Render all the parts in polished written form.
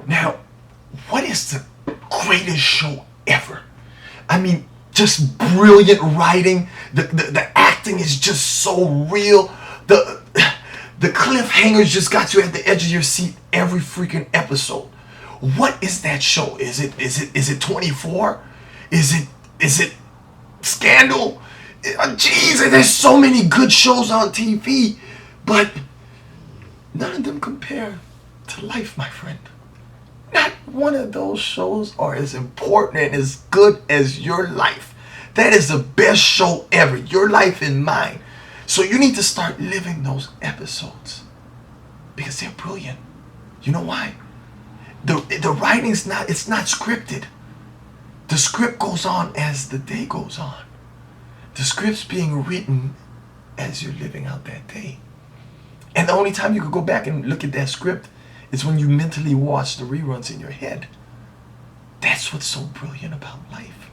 Now, what is the greatest show ever? I mean, just brilliant writing. The acting is just so real. The cliffhangers just got you at the edge of your seat every freaking episode. What is that show? Is it 24? Is it Scandal? Jeez, there's so many good shows on TV, but none of them compare to life, my friend. Not one of those shows are as important and as good as your life. That is the best show ever, Your Life and Mine. So you need to start living those episodes because they're brilliant. You know why? The writing's it's not scripted. The script goes on as the day goes on. The script's being written as you're living out that day. And the only time you could go back and look at that script is when you mentally watch the reruns in your head. That's what's so brilliant about life.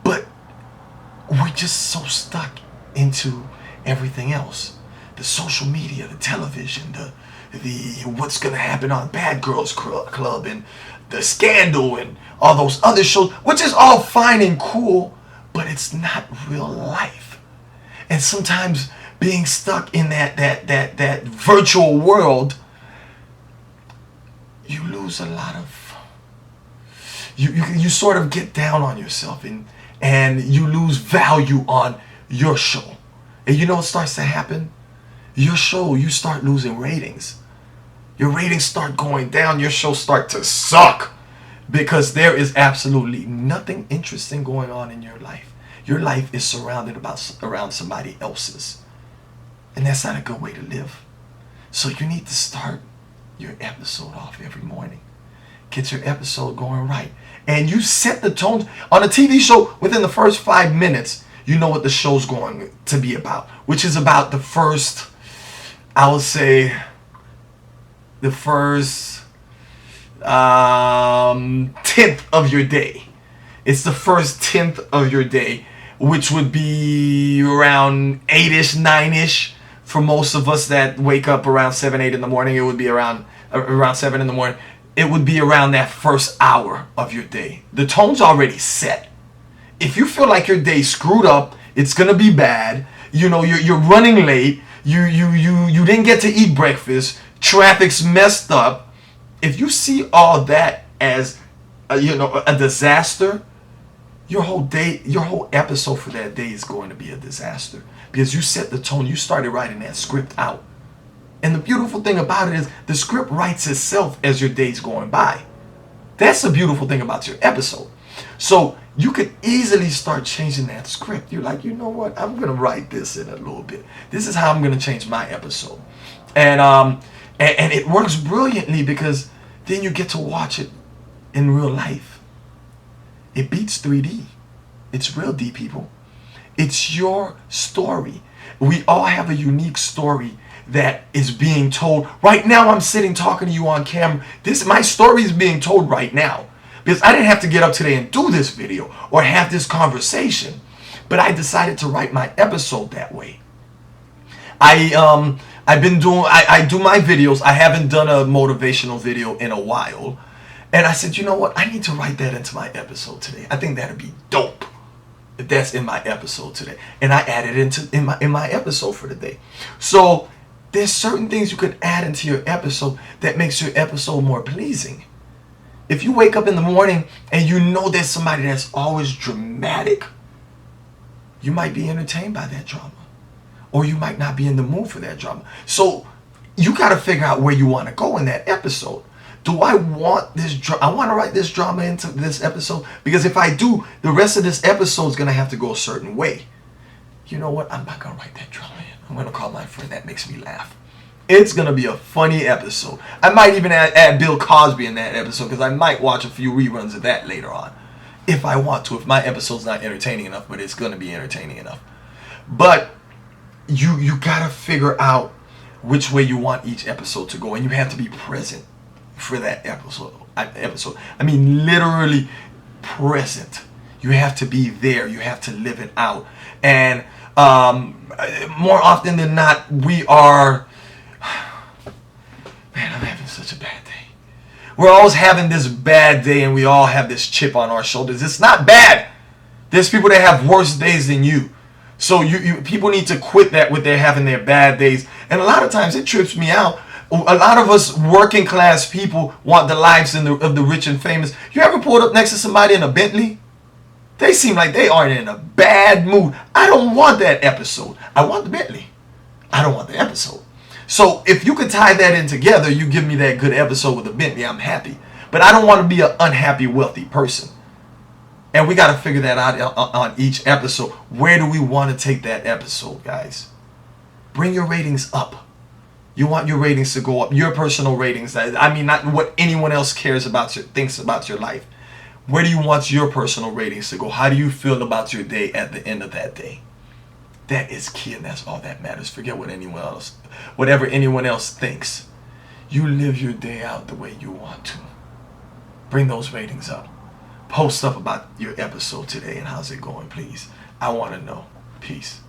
But we're just so stuck into everything else. The social media, the television, the what's gonna happen on Bad Girls Club and the Scandal and all those other shows, which is all fine and cool, but it's not real life. And sometimes being stuck in that virtual world, you lose a lot of, you sort of get down on yourself and you lose value on your show. And you know what starts to happen? Your show, you start losing ratings. Your ratings start going down. Your show start to suck because there is absolutely nothing interesting going on in your life. Your life is surrounded around somebody else's. And that's not a good way to live. So you need to start your episode off every morning. Get your episode going right. And you set the tone. On a TV show, within the first 5 minutes, you know what the show's going to be about. Which is about the first, I would say, the first 10th of your day. It's the first 10th of your day, which would be around 8ish, 9ish. For most of us that wake up around 7, 8 in the morning, it would be around 7 in the morning. It would be around that first hour of your day. The tone's already set. If you feel like your day's screwed up, it's gonna be bad. You know, you're running late. You didn't get to eat breakfast. Traffic's messed up. If you see all that as a disaster, your whole day, your whole episode for that day is going to be a disaster because you set the tone. You started writing that script out. And the beautiful thing about it is the script writes itself as your day's going by. That's the beautiful thing about your episode. So you could easily start changing that script. You're like, you know what? I'm going to write this in a little bit. This is how I'm going to change my episode. And it works brilliantly because then you get to watch it in real life. It beats 3D. It's real D, people. It's your story. We all have a unique story that is being told. Right now, I'm sitting talking to you on camera. My story is being told right now. Because I didn't have to get up today and do this video or have this conversation. But I decided to write my episode that way. I do my videos. I haven't done a motivational video in a while. And I said, you know what? I need to write that into my episode today. I think that'd be dope if that's in my episode today. And I added it in my episode for the day. So there's certain things you could add into your episode that makes your episode more pleasing. If you wake up in the morning and you know there's somebody that's always dramatic, you might be entertained by that drama. Or you might not be in the mood for that drama. So you got to figure out where you want to go in that episode. Do I want this? I want to write this drama into this episode because if I do, the rest of this episode is gonna have to go a certain way. You know what? I'm not gonna write that drama in. I'm gonna call my friend that makes me laugh. It's gonna be a funny episode. I might even add Bill Cosby in that episode because I might watch a few reruns of that later on, if I want to. If my episode's not entertaining enough, but it's gonna be entertaining enough. But you gotta figure out which way you want each episode to go, and you have to be present for that episode. I mean, literally present. You have to be there. You have to live it out. And more often than not, we are... Man, I'm having such a bad day. We're always having this bad day and we all have this chip on our shoulders. It's not bad. There's people that have worse days than you. So people need to quit that with their having their bad days. And a lot of times it trips me out. A lot of us working class people want the lives of the rich and famous. You ever pulled up next to somebody in a Bentley? They seem like they are in a bad mood. I don't want that episode. I want the Bentley. I don't want the episode. So if you could tie that in together, you give me that good episode with the Bentley, I'm happy. But I don't want to be an unhappy, wealthy person. And we got to figure that out on each episode. Where do we want to take that episode, guys? Bring your ratings up. You want your ratings to go up. Your personal ratings. I mean, not what anyone else cares about, thinks about your life. Where do you want your personal ratings to go? How do you feel about your day at the end of that day? That is key, and that's all that matters. Forget what whatever anyone else thinks. You live your day out the way you want to. Bring those ratings up. Post up about your episode today and how's it going, please. I want to know. Peace.